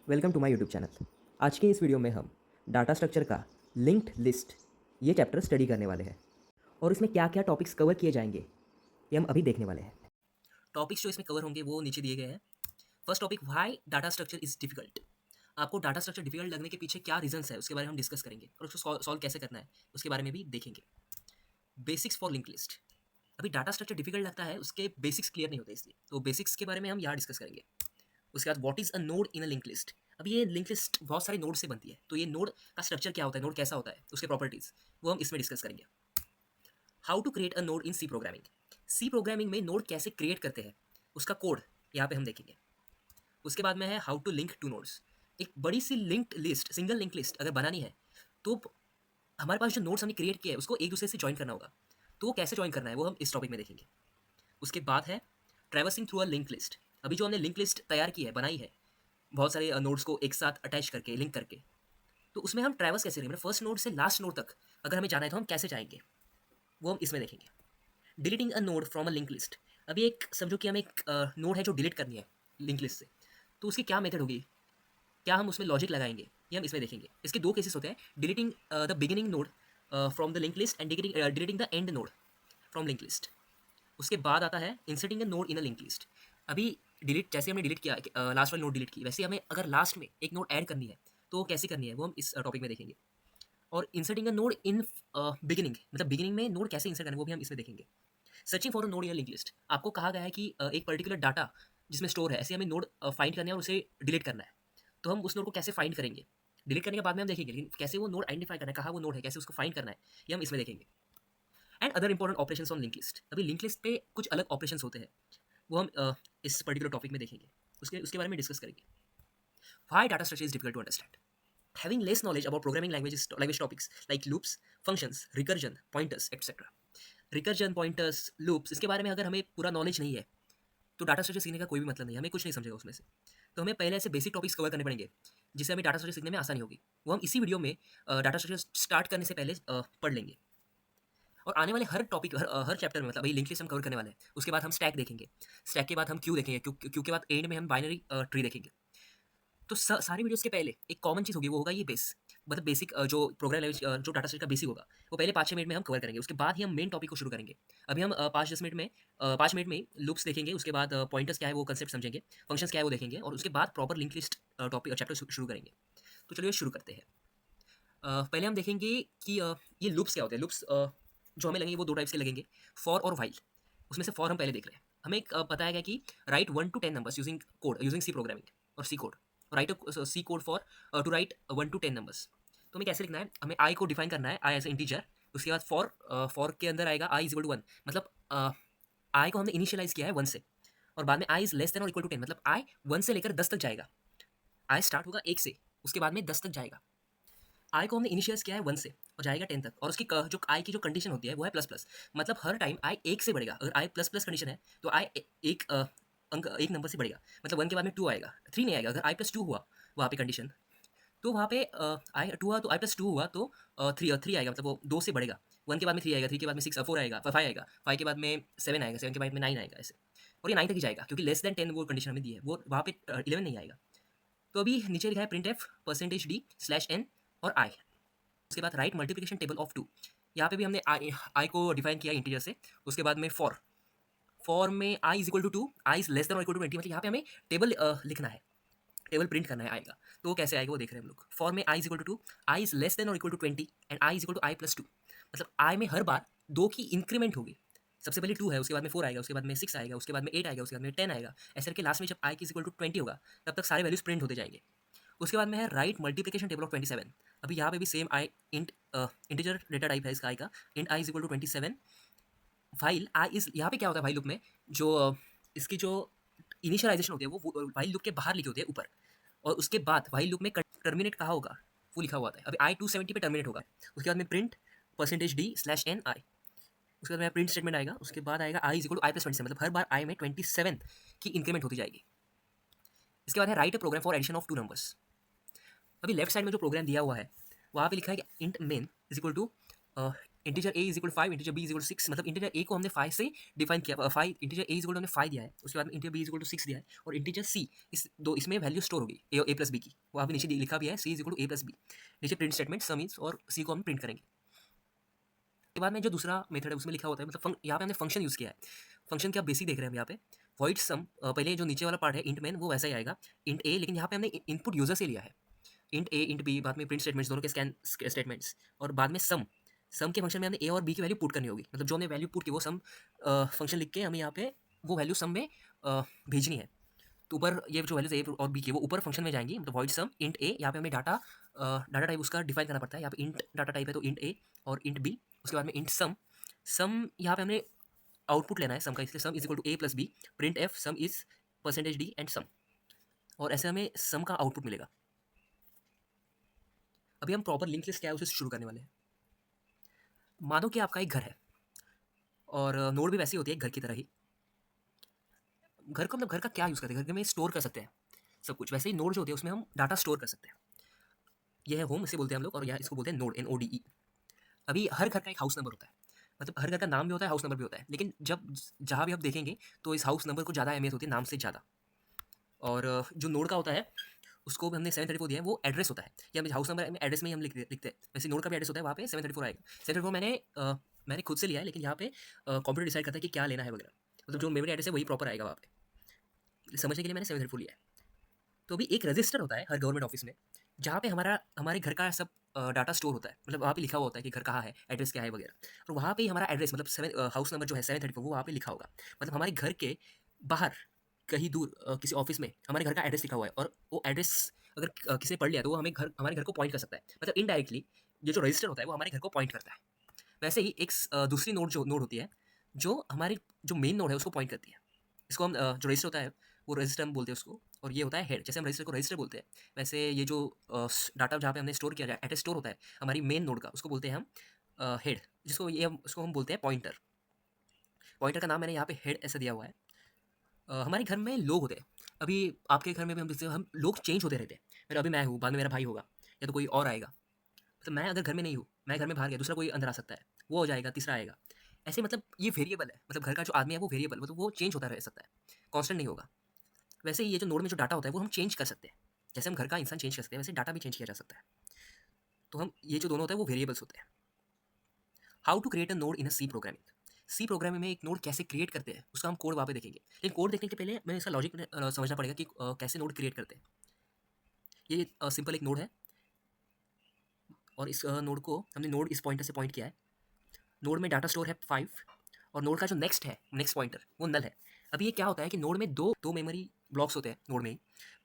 Welcome to my YouTube channel. आज के इस वीडियो में हम डाटा स्ट्रक्चर का लिंक्ड लिस्ट ये चैप्टर स्टडी करने वाले हैं और इसमें क्या क्या टॉपिक्स कवर किए जाएंगे ये हम अभी देखने वाले हैं। टॉपिक्स जो इसमें कवर होंगे वो नीचे दिए गए हैं। First topic, why data structure is difficult. आपको डाटा स्ट्रक्चर डिफिकल्ट लगने के पीछे क्या रीजंस है उसके बारे में हम डिस्कस करेंगे और उसको सॉल्व कैसे करना है उसके बारे में भी देखेंगे। Basics for link list. अभी डाटा स्ट्रक्चर डिफिकल्ट लगता है, उसके बेसिक्स क्लियर नहीं होते, इसलिए तो बेसिक्स के बारे में हम यहाँ डिस्कस करेंगे। उसके बाद what is a node in a link list. अभी ये लिंक लिस्ट बहुत सारे नोड से बनती है, तो ये नोड का स्ट्रक्चर क्या होता है, नोड कैसा होता है, उसके प्रॉपर्टीज वो हम इसमें डिस्कस करेंगे। How to create a node in C programming. C programming में नोड कैसे क्रिएट करते हैं उसका कोड यहाँ पे हम देखेंगे। उसके बाद में है how to link two nodes. एक बड़ी सी linked list, single link list अगर बनानी है तो हमारे पास जो नोड्स हमने क्रिएट किया है उसको एक दूसरे से ज्वाइन करना होगा, तो वो कैसे ज्वाइन करना है वो हम इस टॉपिक में देखेंगे। उसके बाद है traversing through a link list. अभी जो हमने लिंक लिस्ट तैयार की है, बनाई है, बहुत सारे नोड्स को एक साथ अटैच करके, लिंक करके, तो उसमें हम ट्रैवर्स कैसे करेंगे, फर्स्ट नोड से लास्ट नोड तक अगर हमें जाना है तो हम कैसे जाएंगे वो हम इसमें देखेंगे। Deleting a node from a link list. अभी एक समझो कि हमें एक नोड है जो डिलीट करनी है लिंक लिस्ट से, तो उसकी क्या मेथड होगी, क्या हम उसमें लॉजिक लगाएंगे, ये हम इसमें देखेंगे। इसके दो केसेस होते हैं, deleting the beginning node from the link list and deleting the end node from link list. उसके बाद आता है inserting a node in a link list. अभी डिलीट, जैसे हमने डिलीट किया लास्ट वाली नोड डिलीट की, वैसे हमें अगर लास्ट में एक नोड ऐड करनी है तो वो कैसे करनी है वो हम इस टॉपिक में देखेंगे। और inserting a node in beginning, मतलब बिगिनिंग में नोड कैसे इंसर्ट करना है वो भी हम इसमें देखेंगे। Searching for a node in a link list. आपको कहा गया है कि एक पर्टिकुलर डाटा जिसमें स्टोर है, ऐसे हमें नोड फाइंड करना है और उसे डिलीट करना है, तो हम उस नोड को कैसे फाइंड करेंगे। डिलीट करने के बाद में हम देखेंगे, लेकिन कैसे वो नोड आइडेंटिफाई करना है, कहाँ वो नोड है, कैसे उसको फाइंड करना है, ये हम इसमें देखेंगे। And other important operations on link list. अभी लिंक लिस्ट पे कुछ अलग ऑपरेशंस होते हैं, वो हम इस पर्टिकुलर टॉपिक में देखेंगे, उसके उसके बारे में डिस्कस करेंगे। Why data structure is difficult to understand. Having less knowledge about programming language topics like loops, functions, recursion, pointers, etc. Recursion, pointers, loops, इसके बारे में अगर हमें पूरा नॉलेज नहीं है तो डाटा स्ट्रक्चर सीखने का कोई भी मतलब नहीं है, हमें कुछ नहीं समझेगा उसमें से। तो हमें पहले ऐसे बेसिक टॉपिक्स कवर करने पड़ेंगे जिससे हमें डाटा स्ट्रक्चर सीखने में आसानी होगी। वो हम इसी वीडियो में डाटा स्ट्रक्चर स्टार्ट करने से पहले पढ़ लेंगे। और आने वाले हर टॉपिक, हर चैप्टर में, मतलब अभी लिंक लिस्ट हम कवर करने वाले हैं, उसके बाद हम स्टैक देखेंगे, स्टैक के बाद हम क्यू देखेंगे, क्यू के बाद एंड में हम बाइनरी ट्री देखेंगे। तो सारी वीडियोस के पहले एक कॉमन चीज़ होगी, वो होगा ये बेस, मतलब बेसिक जो प्रोग्राम लैंग्वेज जो डाटा स्ट्रक्चर का बेसिक होगा वो पहले 5-6 मिनट में हम कवर करेंगे। उसके बाद ही हम मेन टॉपिक को शुरू करेंगे। अभी हम 5-10 मिनट में 5 मिनट में लूप्स देखेंगे, उसके बाद पॉइंटर्स क्या है वो कंसेप्ट समझेंगे, फंक्शंस क्या है वो देखेंगे, और उसके बाद proper link list topic chapter शुरू करेंगे। तो चलिए शुरू करते हैं। पहले हम देखेंगे कि ये लूप्स क्या होते हैं। लूप्स जो हमें लगेंगे वो दो टाइप्स के लगेंगे, फॉर और वाइल। उसमें से फॉर हम पहले देख रहे हैं। हमें एक बताया गया कि write 1 to 10 numbers using code, using C programming और C code. Write C code for to write 1 to 10 numbers. तो हमें कैसे लिखना है, हमें आई को डिफाइन करना है, आई एज इंटीजर। उसके बाद फॉर के अंदर आएगा आई इज इक्वल टू 1, मतलब आई को हमने इनिशियलाइज किया है 1 से, और बाद में आई इज लेस देन और इक्वल टू 10, मतलब आई 1 से लेकर 10 तक जाएगा। आई स्टार्ट होगा 1 से, उसके बाद में 10 तक जाएगा। आई को हमने इनिशियलाइज किया है 1 से और जाएगा 10 तक, और उसकी जो आई की जो कंडीशन होती है वो है प्लस प्लस, मतलब हर टाइम आई 1 से बढ़ेगा। अगर आई प्लस प्लस कंडीशन है तो आई एक अंक एक नंबर से बढ़ेगा, मतलब 1 के बाद में 2 आएगा, 3 नहीं आएगा। अगर आई प्लस 2 हुआ वहाँ पे कंडीशन, तो वहाँ पे आई 2 हुआ तो आई प्लस 2 हुआ तो 3 आएगा, मतलब वो 2 से बढ़ेगा। 1 के बाद में 3 आएगा, 3 के बाद में 6 4 आएगा, 5 आएगा, 5 के बाद में 7 आएगा, 7 के बाद में 9 आएगा, ऐसे। और ये 9 तक ही जाएगा, क्योंकि लेस देन 10 वो कंडीशन हमें दी है, वो वहाँ पे 11 नहीं आएगा। तो अभी नीचे लिखा है print f percentage d slash n और आई। उसके बाद राइट मल्टीप्लिकेशन टेबल ऑफ 2। यहाँ पे भी हमने आई को डिफाइन किया इंटीजर से। उसके बाद में फॉर में i is equal to 2, i is less than और इक्वल टू 20, मतलब यहाँ पे हमें टेबल लिखना है, टेबल प्रिंट करना है आएगा। तो वो कैसे आएगा वो देख रहे हैं हम लोग। फॉर में i is equal to 2, i is less than और equal to 20 and i is equal to i plus 2, मतलब आई में हर बार 2 की इंक्रीमेंट होगी। सबसे पहले 2 है, उसके बाद में 4 आएगा, उसके बाद में 6 आएगा, उसके बाद में 8 आएगा, उसके बाद में 10 आएगा, ऐसे करके लास्ट में जब आई की इज इक्वल टू 20 होगा तब तक सारे वैल्यूज प्रिंट होते जाएंगे। उसके बाद में है राइट मल्टीप्लिकेशन टेबल ऑफ 27। अभी यहाँ पे भी same i integer data type है इसका आई का, int i is equal to 27। File i is, यहाँ पे क्या होता है, वाइल लूप में जो इसकी जो इनिशियलाइजेशन होती है वो वाइल लूप के बाहर लिखी होती है ऊपर, और उसके बाद वाइल लूप में टर्मिनेट कहाँ होगा वो लिखा हुआ है। अभी आई 270 पे टर्मिनेट होगा, उसके बाद में print percentage d slash n i, उसके बाद में प्रिंट स्टेटमेंट आएगा। उसके बाद आएगा i is equal to i plus 27, मतलब हर बार आई में 27 की इंक्रीमेंट होती जाएगी। इसके बाद है write a program for addition of 2 numbers. अभी लेफ्ट साइड में जो प्रोग्राम दिया हुआ है वहाँ पे लिखा है कि int main is equal to integer a is equal 5, integer b is equal 6, मतलब इंटीजर a को हमने 5 से डिफाइन किया, 5 इंटीजर a इज इक्वल हमने 5 दिया है, उसके बाद में integer b is equal to 6 दिया है, और इंटीजर c इसमें वैल्यू स्टोर होगी a प्लस b की, वो अभी नीचे लिखा भी है, c is equal to a plus b, नीचे प्रिंट स्टेटमेंट सम इज, और c को हम प्रिंट करेंगे। के बाद में जो दूसरा मेथड है उसमें लिखा होता है, मतलब यहाँ पे हमने फंक्शन यूज़ किया है। फंक्शन के आप बेसिक देख रहे हैं यहाँ पे, वॉइड सम, पहले जो नीचे वाला पार्ट है इंट मेन वो वैसा ही आएगा, इंट ए, लेकिन यहाँ पे हमने इनपुट यूजर से लिया है, इंट ए इंट बी, बाद में प्रिंट स्टेटमेंट्स दोनों के स्कैन स्टेटमेंट्स, और बाद में सम के फंक्शन में हमने ए और बी की वैल्यू पुट करनी होगी, मतलब जो हमने वैल्यू पुट की वो सम फंक्शन लिख के हमें यहाँ पे वो वैल्यू सम में भेजनी है। तो ऊपर ये जो वैल्यूज ए और बी की वो ऊपर फंक्शन में जाएंगी, मतलब वॉइड सम इंट ए, यहाँ पे हमें डाटा टाइप उसका डिफाइन करना पड़ता है, यहाँ पे इंट डाटा टाइप है तो इंट ए और इंट बी, उसके बाद में इंट सम यहाँ पे हमने आउटपुट लेना है सम का, इसलिए sum is equal to a plus b, print f sum is percentage d and sum, और ऐसे हमें सम का आउटपुट मिलेगा। अभी हम प्रॉपर लिंक लिस्ट क्या है उसे शुरू करने वाले हैं। मानो कि आपका एक घर है, और नोड भी वैसी होती है घर की तरह ही। घर को मतलब घर का क्या यूज़ करते हैं, घर में स्टोर कर सकते हैं सब कुछ, वैसे ही नोड जो होती है उसमें हम डाटा स्टोर कर सकते हैं। ये है होम, इसे बोलते हैं हम लोग, और यहाँ इसको बोलते हैं नोड, NODE। अभी हर घर का एक हाउस नंबर होता है, मतलब हर घर का नाम भी होता है, हाउस नंबर भी होता है, लेकिन जब जहाँ भी आप देखेंगे तो इस हाउस नंबर को ज़्यादा अहमियत होती है नाम से ज़्यादा। और जो नोड का होता है उसको भी हमने 734 दिया है, वो एड्रेस होता है, या हमें हाउस नंबर में एड्रेस में ही हम लिखते हैं, वैसे नोड का भी एड्रेस होता है, वहाँ पे 734 आएगा। 734 मैंने खुद से लिया है, लेकिन यहाँ पे कंप्यूटर डिसाइड करता है कि क्या लेना है वगैरह, मतलब जो मेमोरी एड्रेस है वही प्रॉपर आएगा वहाँ पे, समझने के लिए मैंने 734 लिया है। तो अभी एक रजिस्टर होता है हर गवर्नमेंट ऑफिस में, जहाँ पे हमारे घर का सब डाटा स्टोर होता है, मतलब वहाँ पे लिखा हुआ होता है कि घर कहाँ है, एड्रेस क्या है वगैरह, और वहाँ पे ही हमारा एड्रेस, मतलब हाउस नंबर जो है 734 वो वहाँ पे लिखा होगा, मतलब हमारे घर के बाहर कहीं दूर किसी ऑफिस में हमारे घर का एड्रेस लिखा हुआ है, और वो एड्रेस अगर किसी ने पढ़ लिया तो वो हमारे घर को पॉइंट कर सकता है, मतलब इनडायरेक्टली ये जो रजिस्टर होता है वो हमारे घर को पॉइंट करता है। वैसे ही एक दूसरी नोड होती है जो हमारी जो मेन नोड है उसको पॉइंट करती है। इसको हम जो रजिस्टर होता है वो रजिस्टर हम बोलते हैं उसको, और ये होता है हेड। जैसे हम रजिस्टर को रजिस्टर बोलते हैं, वैसे ये जो डाटा जहाँ पे हमने स्टोर किया जाए एड्रेस स्टोर होता है हमारी मेन नोड का, उसको बोलते हैं हम हेड, उसको हम बोलते हैं पॉइंटर। पॉइंटर का नाम मैंने यहाँ पे हेड ऐसा दिया हुआ है। हमारे घर में लोग होते हैं, अभी आपके घर में भी हम देखते हैं, हम लोग चेंज होते रहते हैं, मेरा अभी मैं हूँ, बाद में मेरा भाई होगा, या तो कोई और आएगा, मतलब मैं अगर घर में नहीं हूँ, मैं घर में बाहर गया, दूसरा कोई अंदर आ सकता है, वो हो जाएगा, तीसरा आएगा, ऐसे मतलब ये वेरिएबल है, मतलब घर का जो आदमी है वो वेरिएबल, मतलब वो चेंज होता रह सकता है, कांस्टेंट नहीं होगा। वैसे ही ये जो नोड में जो डाटा होता है वो हम चेंज कर सकते हैं, जैसे हम घर का इंसान चेंज कर सकते हैं वैसे डाटा भी चेंज किया जा सकता है। तो हम ये जो दोनों होता है वो वेरिएबल्स होते हैं। How to create a node in a C programming. C programming में एक नोड कैसे क्रिएट करते हैं उसका हम कोड वहाँ पे देखेंगे, लेकिन कोड देखने के पहले हमें इसका लॉजिक समझना पड़ेगा कि कैसे नोड क्रिएट करते हैं। ये सिंपल एक नोड है, और इस नोड को हमने नोड इस पॉइंटर से पॉइंट किया है, नोड में डाटा स्टोर है 5, और नोड का जो नेक्स्ट पॉइंटर वो नल है। अभी ये क्या होता है कि नोड में दो मेमोरी ब्लॉक्स होते हैं नोड में ही,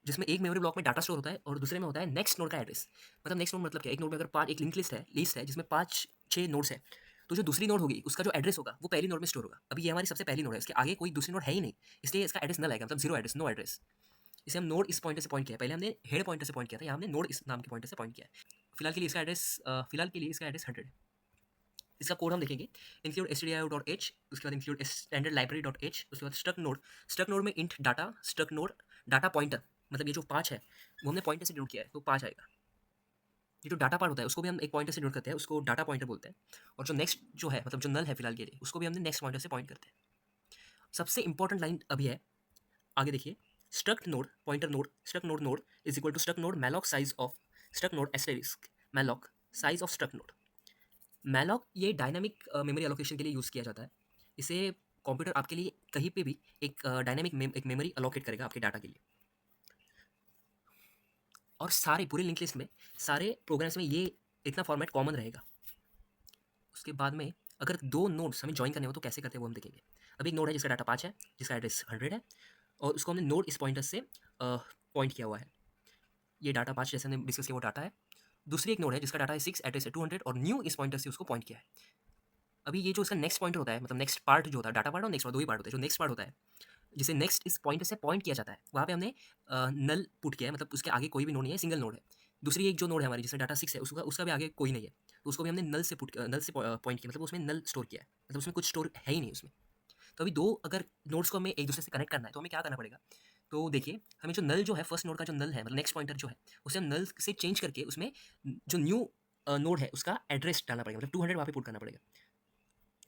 जिसमें एक मेमोरी ब्लॉक में डाटा स्टोर होता है और दूसरे में होता है नेक्स्ट नोड का एड्रेस। मतलब नेक्स्ट नोड मतलब क्या, एक नोड में अगर एक लिंक लिस्ट है जिसमें 5-6 नोड्स है, तो जो दूसरी नोड होगी उसका जो एड्रेस होगा वो पहली नोड में स्टोर होगा। अभी ये हमारी सबसे पहली नोड है, इसके आगे कोई दूसरी नोड है ही नहीं, इसलिए इसका एड्रेस नल आएगा, मतलब जीरो एड्रेस, नो एड्रेस। इसे हम नोड इस पॉइंटर से पॉइंट किया है, पहले हमने हेड पॉइंटर से पॉइंट किया था, यहाँ हमने नोड इस नाम के पॉइंटर से पॉइंट किया है। फिलहाल के लिए इसका एड्रेस 100 है। इसका कोड हम देखेंगे, इंक्लूड stdio.h, उसके बाद इंक्लूड स्टैंडर्ड library.h, उसके बाद स्ट्रक्ट नोड में int data, struct node data pointer, मतलब ये जो 5 है वो हमने पॉइंटर से डिनोट किया है तो 5 आएगा। ये जो डाटा पार्ट होता है उसको भी हम एक पॉइंटर से डिनोट करते हैं, उसको डाटा पॉइंटर बोलते हैं, और जो नेक्स्ट जो है मतलब जो नल है फिलहाल के लिए उसको भी हमने नेक्स्ट पॉइंटर से पॉइंट करते हैं। सबसे इंपॉर्टेंट लाइन अभी है, आगे देखिए, struct node pointer node struct node is equal to struct node malloc size of struct node asterisk malloc size of struct node. Malloc ये डायनामिक मेमोरी एलोकेशन के लिए यूज़ किया जाता है। इसे कंप्यूटर आपके लिए कहीं पे भी एक एक मेमोरी अलोकेट करेगा आपके डाटा के लिए, और सारे पूरे लिंक लिस्ट में सारे प्रोग्राम्स में ये इतना फॉर्मेट कॉमन रहेगा। उसके बाद में अगर दो नोड्स हमें ज्वाइन करने हो तो कैसे करते हैं वो हम देखेंगे। अभी एक नोड है जिसका डाटा 5 है, जिसका एड्रेस 100 है, और उसको हमने नोड इस पॉइंटर से पॉइंट किया हुआ है। ये डाटा 5 जैसे हमने डिस्कस किया वो डाटा है। दूसरी एक नोड है जिसका डाटा है 6, एड्रेस है 200, और न्यू इस पॉइंटर से उसको पॉइंट किया है। अभी ये जो इसका नेक्स्ट पॉइंटर होता है, मतलब नेक्स्ट पार्ट जो होता है, डाटा पार्ट और नेक्स्ट पार्ट दो ही पार्ट होते हैं। जो नेक्स्ट पार्ट होता है जिसे नेक्स्ट इस पॉइंटर से पॉइंट किया जाता है, वहाँ पे हमने नल पुट किया है, मतलब उसके आगे कोई भी नोड नहीं है, सिंगल नोड है। दूसरी एक जो नोड है हमारी जिसमें डाटा 6 है, उसका भी आगे कोई नहीं है, तो उसको भी हमने नल से पॉइंट किया, मतलब उसमें नल स्टोर किया है, मतलब उसमें कुछ स्टोर है ही नहीं उसमें। तो अभी दो अगर नोड्स को हमें एक दूसरे से कनेक्ट करना है तो हमें क्या करना पड़ेगा। तो देखिए, हमें जो नल जो है फर्स्ट नोड का जो नल है, मतलब नेक्स्ट पॉइंटर जो है, उसे हम नल से चेंज करके उसमें जो न्यू नोड है उसका एड्रेस डालना पड़ेगा, मतलब 200 वहाँ पे पुट करना पड़ेगा।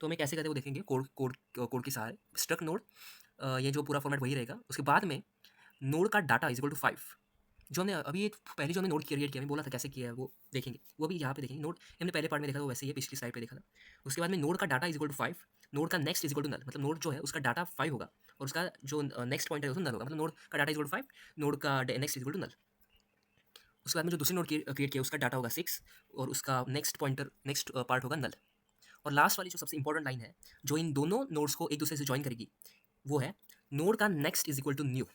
तो हमें कैसे करते हैं वो देखेंगे कोड कोड कोड के सहारे। स्ट्रक्ट नोड, ये जो पूरा फॉर्मेट वही रहेगा। उसके बाद में नोड का डाटा इज इक्वल टू 5, जो हमने अभी एक पहले जो हमने नोड क्रिएट किया, मैं बोला था कैसे किया है वो देखेंगे, वो अभी यहाँ पे देखेंगे। नोड हमने पहले पार्ट में देखा था, वो वैसे ही है, पिछली स्लाइड पे देखा था। उसके बाद में नोड का data is equal to 5, node का next is equal to null, मतलब नोड जो है उसका डाटा 5 होगा और उसका जो नेक्स्ट पॉइंटर है उसमें नल होगा, मतलब नोड का data is equal to 5, node का next is equal to null. उसके बाद में जो दूसरी नोड क्रिएट किया उसका डाटा होगा 6 और उसका नेक्स्ट पॉइंटर नेक्स्ट पार्ट होगा नल। और लास्ट वाली जो सबसे इंपॉर्टेंट लाइन है जो इन दोनों नोड्स को एक दूसरे से ज्वाइन करेगी, वो है नोड का next is equal to new.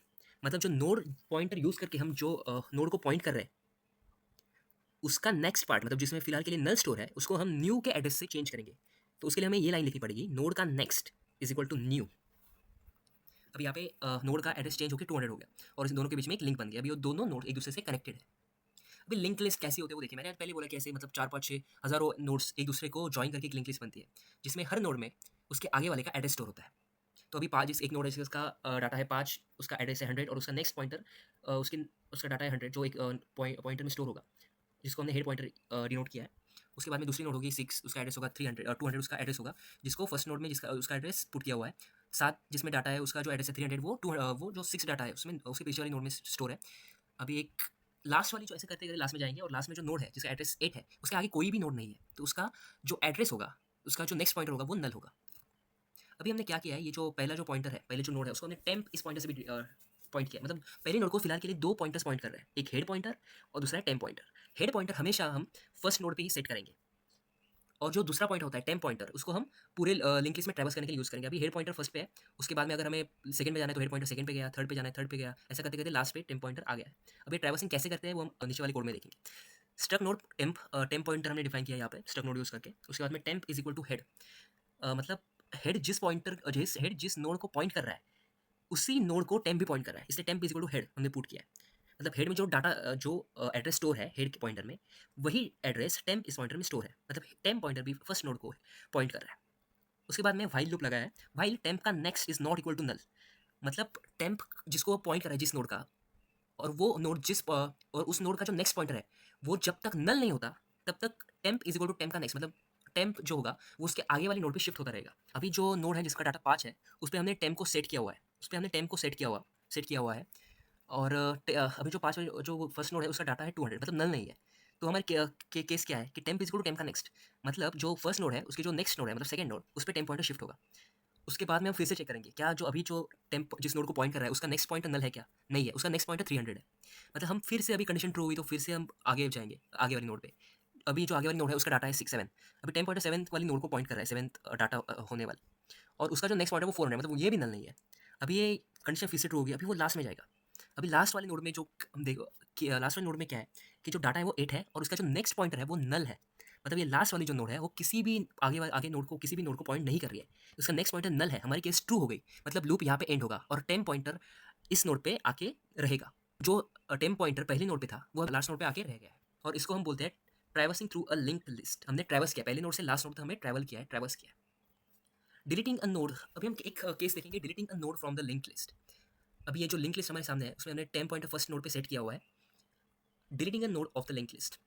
मतलब जो नोड पॉइंटर यूज करके हम जो नोड को पॉइंट कर रहे हैं उसका नेक्स्ट पार्ट, मतलब जिसमें फिलहाल के लिए नल स्टोर है, उसको हम न्यू के एड्रेस से चेंज करेंगे। तो उसके लिए हमें ये लाइन लिखनी पड़ेगी, नोड का next is equal to new. अभी यहाँ पे नोड का एड्रेस चेंज होकर 200 हो गया और इन दोनों के बीच में एक लिंक बन गया। अभी वो दोनों नोड एक दूसरे से कनेक्टेड है। अभी लिंक लिस्ट कैसी होती है वो देखिए, मैंने पहले बोला कैसे, मतलब 4-5-6 हज़ारों नोड्स एक दूसरे को ज्वाइन करके एक लिंक लिस्ट बनती है, जिसमें हर नोड में उसके आगे वाले का एड्रेस स्टोर होता है। तो अभी 5 जिस एक नोड है जिसका डाटा है 5, उसका एड्रेस है 100 और उसका नेक्स्ट पॉइंटर उसका डाटा है 100 जो एक पॉइंटर में स्टोर होगा, जिसको हमने हेड पॉइंटर डिनोट किया है। उसके बाद में दूसरी नोड होगी 6, उसका एड्रेस होगा 200 उसका एड्रेस होगा, जिसको फर्स्ट नोड में जिसका उसका एड्रेस पुट किया हुआ है। 7 जिसमें डाटा है उसका जो एड्रेस है 300, वो जो 6 डाटा है उसमें उसके पीछे वाली नोड में स्टोर है। अभी एक लास्ट वाली जो ऐसे करते करते लास्ट में जाएंगे और लास्ट में जो नोड है जिसका एड्रेस 8 है उसके आगे कोई भी नोड नहीं है, तो उसका जो एड्रेस होगा उसका जो नेक्स्ट पॉइंटर होगा वो नल होगा। अभी हमने क्या किया है, ये जो पहला जो पॉइंटर है, पहले जो नोड है उसको हमने टेम्प इस पॉइंटर से भी पॉइंट किया, मतलब पहले नोड को फिलहाल के लिए 2 पॉइंटर्स पॉइंट कर रहे हैं, एक हेड पॉइंटर और दूसरा है टेम्प पॉइंटर। हेड पॉइंटर हमेशा हम फर्स्ट नोड पे ही सेट करेंगे और जो दूसरा पॉइंट होता है टेम्प पॉइंटर उसको हम पूरे लिंक लिस्ट में ट्रैवर्स करने के लिए यूज़ करेंगे। अभी हेड पॉइंटर फर्स्ट पे है, उसके बाद में अगर हमें सेकंड पे जाना है तो हेड पॉइंटर सेकंड पे गया, थर्ड पे जाना है थर्ड पे गया, ऐसा करते करते लास्ट पे टेम्प पॉइंटर आ गया है। अभी ट्रैवर्सिंग कैसे करते हैं वो हम नीचे वाले कोड में देखेंगे। स्ट्रक नोड टेम्प पॉइंटर हमने डिफाइन किया यहाँ पे स्ट्रक नोड यूज़ करके। उसके बाद में temp is equal to head, मतलब हेड जिस नोड को पॉइंट कर रहा है उसी नोड को टेम्प भी पॉइंट कर रहा है, इसलिए temp is equal to head हमने पुट किया है। मतलब हेड में जो डाटा जो एड्रेस स्टोर है हेड के पॉइंटर में, वही एड्रेस टेम्प इस पॉइंटर में स्टोर है, मतलब टेम्प पॉइंटर भी फर्स्ट नोड को पॉइंट कर रहा है। उसके बाद में वाइल लूप लगाया है, वाइल टेम्प का next is not equal to null, मतलब टेम्प जिसको पॉइंट कर रहा है जिस नोड का, और वो नोड और उस नोड का जो नेक्स्ट पॉइंटर है वो जब तक नल नहीं होता तब तक temp is equal to temp का नेक्स्ट, मतलब टेम्प जो होगा वो उसके आगे वाली नोड पे शिफ्ट होता रहेगा। अभी जो नोड है जिसका डाटा 5 है उस पर हमने टेम्प को सेट किया हुआ है, सेट किया हुआ है। और अभी जो 5 वाली जो फर्स्ट नोड है उसका डाटा है 200, मतलब नल नहीं है। तो हमारे केस क्या है कि temp is equal to temp का नेक्स्ट, मतलब जो फर्स्ट नोड है उसकी जो नेक्स्ट नोड है मतलब सेकंड नोड उस पर टेम्प पॉइंटर शिफ्ट होगा। उसके बाद में हम फिर से चेक करेंगे क्या जो अभी जो टेम्प जिस नोड को पॉइंट कर रहा है उसका नेक्स्ट पॉइंटर नल है क्या, नहीं है, उसका नेक्स्ट पॉइंटर 300 है। मतलब हम फिर से अभी कंडीशन ट्रू हुई तो फिर से हम आगे जाएंगे आगे वाली नोड पे। अभी जो आगे वाली नोड है उसका डाटा है 6 7, अभी टेम्प पॉइंटर 7 वाली नोड को पॉइंट कर रहा है, 7 डाटा होने वाला, और उसका जो नेक्स्ट पॉइंट है वो 400, मतलब ये भी नल नहीं है। अभी ये कंडीशन फिर से ट्रू होगी, अभी वो लास्ट में जाएगा। अभी लास्ट वाले नोड में जो हम देखो कि लास्ट वाले नोड में क्या है कि जो डाटा है वो 8 है और उसका जो नेक्स्ट पॉइंटर है वो नल है, मतलब ये लास्ट वाली जो नोड है वो किसी भी आगे नोड को किसी भी नोड को पॉइंट नहीं कर रही है, उसका नेक्स्ट पॉइंटर नल है। हमारी केस ट्रू हो गई, मतलब लूप यहाँ पे एंड होगा और टेम्प पॉइंटर इस नोड पे आके रहेगा। जो टेम्प पॉइंटर पहले नोड पे था वो लास्ट नोड पे आके रह गया है, और इसको हम बोलते हैं traversing through a linked list. हमने ट्रैवर्स किया, पहले नोड से लास्ट नोड तक हमें ट्रैवल किया है, ट्रैवर्स किया है। डिलीटिंग अ नोड, अभी हम एक केस देखेंगे, deleting a node from the linked list. अभी ये जो लिंक लिस्ट हमारे सामने है उसमें हमने टेम्प पॉइंटर फर्स्ट नोड पे सेट किया हुआ है। Deleting a node of the link list,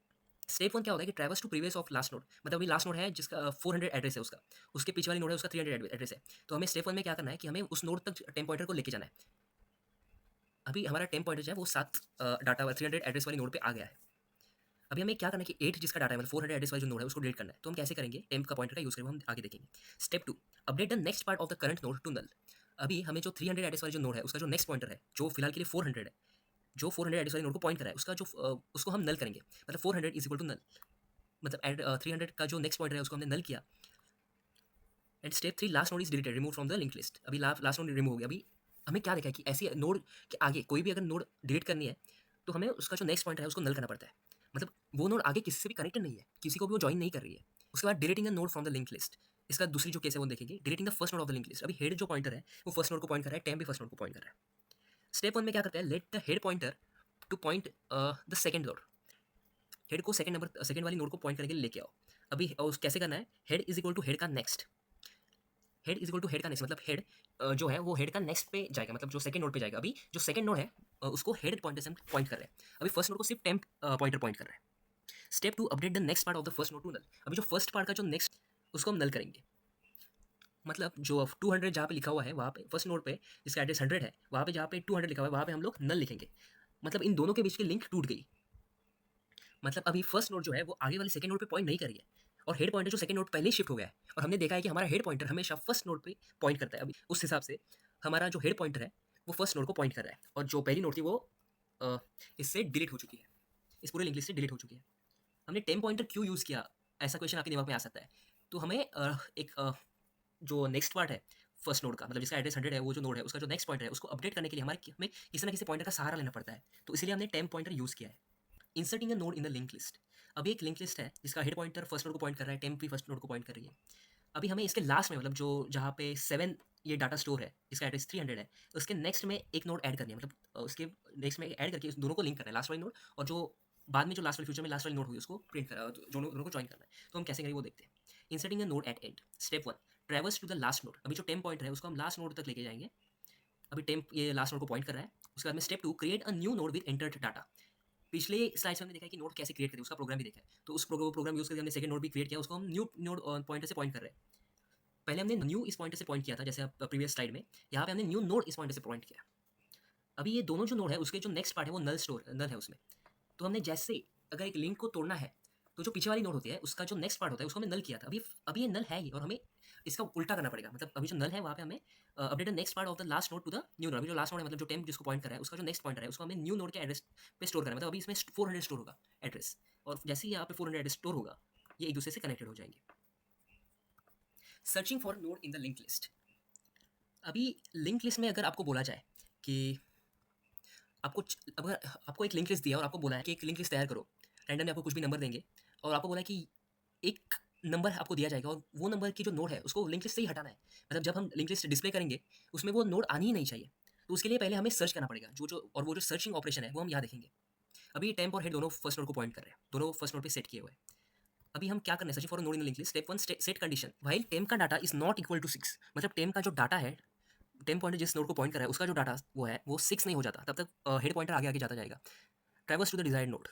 step 1 क्या होता है कि traverse to previous of last node, मतलब अभी लास्ट नोड है जिसका 400 एड्रेस है उसका, उसके पीछे वाली नोड है उसका 300 एड्रेस है। तो हमें स्टेप 1 में क्या करना है कि हमें उस नोड तक टेम्प पॉइंटर को लेके जाना है। अभी हमारा टेम्प पॉइंटर जो है वो 7 डाटा 300 एड्रेस वाली नोड पे आ गया है। अभी हमें क्या करना है कि 8 जिसका डाटा है मतलब 400 एड्रेस वाली जो नोड है उसको डिलीट करना है। तो हम कैसे करेंगे, टेम्प का पॉइंटर का यूज़ करेंगे, हम आगे देखेंगे। Step 2, update the next part of the current node to null. अभी हमें जो 300 एड्रेस वाली जो नोड है उसका जो नेक्स्ट पॉइंटर है जो फिलहाल के लिए 400 है, जो 400 एड्रेस वाली नोड को पॉइंट कर रहा है उसका जो उसको हम नल करेंगे, मतलब 400 इज इक्वल टू नल, मतलब 300 का जो नेक्स्ट पॉइंटर है उसको हमने नल किया। And step 3, last node is deleted remove from the link list. अभी लास्ट नोड रिमूव हो गया। अभी हमें क्या देखा है कि ऐसी नोड के आगे कोई भी अगर नोड डिलीट करनी है तो हमें उसका जो नेक्स्ट पॉइंटर है उसको नल करना पड़ता है, मतलब वो नोड आगे किसी से भी कनेक्टेड नहीं है, किसी को भी वो ज्वाइन नहीं कर रही है। उसके बाद deleting a node from the link list, इसका दूसरी जो केस है वो देखेंगे, deleting the first node of the link list. अभी हेड जो पॉइंटर है वो फर्स्ट नोड को पॉइंट कर रहा है, टेम्प भी फर्स्ट नोड को पॉइंट कर रहा है। स्टेप 1 में क्या करता है, let the head pointer to point the second node, head को सेकंड वाली नोड को पॉइंट करने के लिए लेके आओ। अभी कैसे करना है, head is equal to head का next, head is equal to head का नेक्स्ट, मतलब हेड जो है वो हेड का नेक्स्ट पे जाएगा, मतलब जो सेकंड नोड पे जाएगा। अभी जो सेकंड नोड है उसको हेड पॉइंटर से हम पॉइंट कर रहे हैं, अभी फर्स्ट नोड को सिर्फ टेम्प पॉइंटर पॉइंट कर रहा है। Step 2 update the next part of the first node to null. अभी जो फर्स्ट पार्ट का जो नेक्स्ट उसको हम नल करेंगे। मतलब जो 200 जहाँ पे लिखा हुआ है वहाँ पे फर्स्ट नोड पे जिसका एड्रेस 100 है, वहाँ पे जहाँ पे 200 लिखा हुआ है वहाँ पे हम लोग नल लिखेंगे। मतलब इन दोनों के बीच की लिंक टूट गई। मतलब अभी फर्स्ट नोड जो है वो आगे वाले सेकंड नोड पे पॉइंट नहीं कर रही है, और हेड पॉइंटर जो सेकंड नोड पहले ही शिफ्ट हो गया है, और हमने देखा है कि हमारा हेड पॉइंटर हमेशा फर्स्ट नोड पे पॉइंट करता है। अभी उस हिसाब से हमारा जो हेड पॉइंटर है वो फर्स्ट नोड को पॉइंट कर रहा है, और जो पहली नोड थी वो अ, इससे डिलीट हो चुकी है, इस पूरे लिंक लिस्ट से डिलीट हो चुकी है। हमने टेम पॉइंटर क्यों यूज़ किया, ऐसा क्वेश्चन आपके दिमाग में आ सकता है। तो हमें जो नेक्स्ट पार्ट है फर्स्ट नोड का, मतलब जिसका एड्रेस 100 है, वो जो नोड है उसका जो नेक्स्ट पॉइंटर है उसको अपडेट करने के लिए हमें किसी ना किसी पॉइंटर का सहारा लेना पड़ता है। तो इसलिए हमने टेम पॉइंटर यूज़ किया है। Inserting a node in the link list. अभी एक लिंक लिस्ट है जिसका हेड पॉइंटर फर्स्ट नोड को पॉइंट कर रहा है, टेम्प भी फर्स्ट नोड को पॉइंट कर रही है। अभी हमें इसके लास्ट में, मतलब जो जहाँ पे 7 ये डाटा स्टोर है जिसका एड्रेस 300 है, उसके नेक्स्ट में एक नोड ऐड करनी है। मतलब उसके नेक्स्ट में ऐड करके उस दोनों को लिंक करना है, लास्ट वाली नोड और जो बाद में जो लास्ट वाले फ्यूचर में लास्ट वाली नोड हुई उसको प्रिंट कर दोनों को ज्वाइन करना है। तो हम कैसे करेंगे वो देखते हैं। Inserting a node at end. Step 1 traverse to the last node. अभी जो टेम्प पॉइंटर है उसको हम लास्ट नोड तक लेके जाएंगे। अभी टेम्प ये लास्ट नोड को पॉइंट कर रहा है। उसके बाद में step 2 create a new node with entered data. पिछले स्लाइड्स में हमने देखा है कि नोड कैसे क्रिएट करें, उसका प्रोग्राम भी देखा है। तो उस प्रोग्राम यूज़ करके हमने सेकंड नोड भी क्रिएट किया, उसको हम न्यू नोड पॉइंटर से पॉइंट कर रहे हैं। पहले हमने न्यू इस पॉइंटर से पॉइंट किया था जैसे प्रीवियस स्लाइड में, यहाँ पे हमने न्यू नोड इस पॉइंटर से पॉइंट किया। अभी ये दोनों जो नोड है उसके जो नेक्स्ट पार्ट है वो नल है उसमें। तो हमने जैसे अगर एक लिंक को तोड़ना है तो जो पीछे वाली नोड होती है उसका जो नेक्स्ट पार्ट होता है उसको हमें नल किया था। अभी ये नल है ही, और हमें इसका उल्टा करना पड़ेगा। मतलब अभी जो नल है वहाँ पे हमें update the next part of the last node to the new node. अभी जो लास्ट नोड है मतलब जो टेम्प जिसको पॉइंट कर रहा है उसका जो नेक्स्ट पॉइंटर है उसको हमें न्यू नोड के एड्रेस पे स्टोर करना है। मतलब अभी इसमें 400 स्टोर होगा एड्रेस, और जैसे ही यहाँ पे 400 एड्रेस स्टोर होगा ये एक दूसरे से कनेक्टेड हो जाएंगे। Searching for node in the link list. अभी लिंक लिस्ट में अगर आपको बोला जाए कि अगर आपको एक लिंक लिस्ट दिया और आपको बोला है कि एक लिंक लिस्ट तैयार करो, रैंडमली आपको कुछ भी नंबर देंगे और आपको बोला है कि एक नंबर आपको दिया जाएगा और वो नंबर की जो नोड है उसको लिंक लिस्ट से ही हटाना है। मतलब जब हम लिंक लिस्ट डिस्प्ले करेंगे उसमें वो नोड आनी ही नहीं चाहिए। तो उसके लिए पहले हमें सर्च करना पड़ेगा, वो जो सर्चिंग ऑपरेशन है वो हम यहाँ देखेंगे। अभी टेम्प और हेड दोनों फर्स्ट नोड को पॉइंट कर रहे हैं, दोनों फर्स्ट नोड पे सेट किए हुए हैं। अभी हम क्या करना है, searching for node in link list. Step 1 set condition while temp का data is not equal to 6। मतलब टेम्प का जो डाटा है, टेम्प पॉइंटर जिस नोड को पॉइंट कर रहा है उसका जो डाटा वो है वो 6 नहीं हो जाता, तब तक हेड पॉइंटर आगे आगे जाता जाएगा। Traverse to the desired node.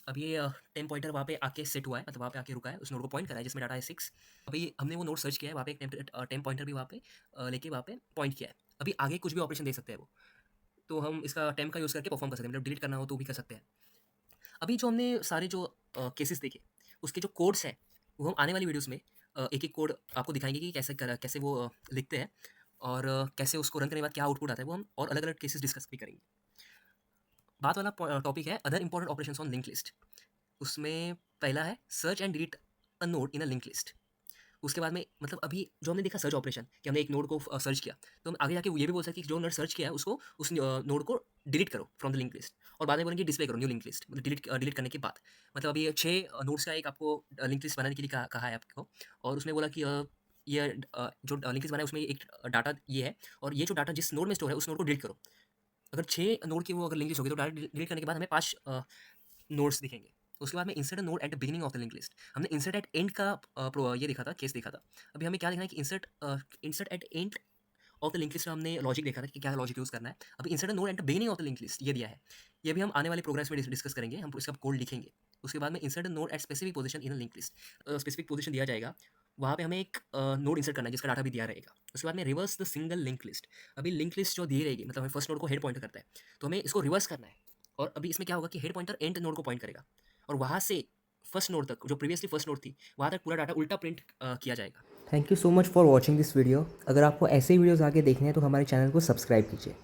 अब ये टेम्प पॉइंटर वहाँ पे आके सेट हुआ है, मतलब वहाँ पे आके रुका है, उस नोड को पॉइंट करा है जिसमें डाटा है 6। अभी हमने वो नोड सर्च किया है, वहाँ पे एक टेम्प पॉइंटर भी वहाँ पे लेके वहाँ पे पॉइंट किया है। अभी आगे कुछ भी ऑपरेशन दे सकते हैं वो, तो हम इसका टेम्प का यूज़ करके परफॉर्म कर सकते हैं। मतलब डिलीट करना हो तो भी कर सकते हैं। अभी जो हमने सारे जो केसेस देखे उसके जो कोड्स हैं वो हम आने वाली वीडियोस में एक एक कोड आपको दिखाएंगे कि कैसे वो लिखते हैं, और कैसे उसको रन करने के बाद क्या आउटपुट आता है वो हम और अलग अलग केसेस डिस्कस भी करेंगे। बात वाला टॉपिक है other important operations on link list. उसमें पहला है search and delete a node in a link list. उसके बाद में मतलब अभी जो हमने देखा सर्च ऑपरेशन कि हमने एक नोड को सर्च किया, तो हम आगे जाके ये भी बोल सकते हैं कि जो नोड सर्च किया है उसको उस नोड को डिलीट करो फ्रॉम द लिंक लिस्ट, और बाद में बोलेंगे डिस्प्ले करो न्यू लिंक लिस्ट। मतलब डिलीट करने के बाद मतलब अभी 6 नोड्स का एक आपको लिंक लिस्ट बनाने के लिए कहा है आपको, और उसने बोला कि ये जो लिंक लिस्ट बना है उसमें एक डाटा ये है, और ये जो डाटा जिस नोड में स्टोर है उस नोड को डिलीट करो। अगर 6 नोड की वो अगर लिंक लिस्ट होगी तो डाटा डिलीट करने के बाद हमें 5 नोड्स दिखेंगे। उसके बाद में insert a node at the beginning of the link list. हमने इंसर्ट एट एंड का ये देखा था, केस देखा था। अभी हमें क्या देखना है कि insert at end of the link list में हमने लॉजिक देखा था कि क्या लॉजिक यूज़ करना है। अभी insert a node at the beginning of the link list ये दिया है, ये भी हम आने वाले प्रोग्राम्स में डिस्कस करेंगे, हम इसका कोड लिखेंगे। उसके बाद में insert a node at specific position in a link list. Specific position दिया जाएगा, वहाँ पे हमें एक नोड इंसर्ट करना है जिसका डाटा भी दिया रहेगा। उसके बाद में reverse the single link list. अभी लिंक लिस्ट जो दी रहेगी मतलब हमें फर्स्ट नोड को हेड पॉइंट करता है, तो हमें इसको रिवर्स करना है। और अभी इसमें क्या होगा कि हेड पॉइंटर एंड नोड को पॉइंट करेगा, और वहाँ से फर्स्ट नोड तक जो प्रीवियसली फर्स्ट नोड थी वहाँ तक पूरा डाटा उल्टा प्रिंट किया जाएगा। Thank you so much for watching this video. अगर आपको ऐसे ही वीडियोज़ आगे देखने हैं तो हमारे चैनल को सब्सक्राइब कीजिए।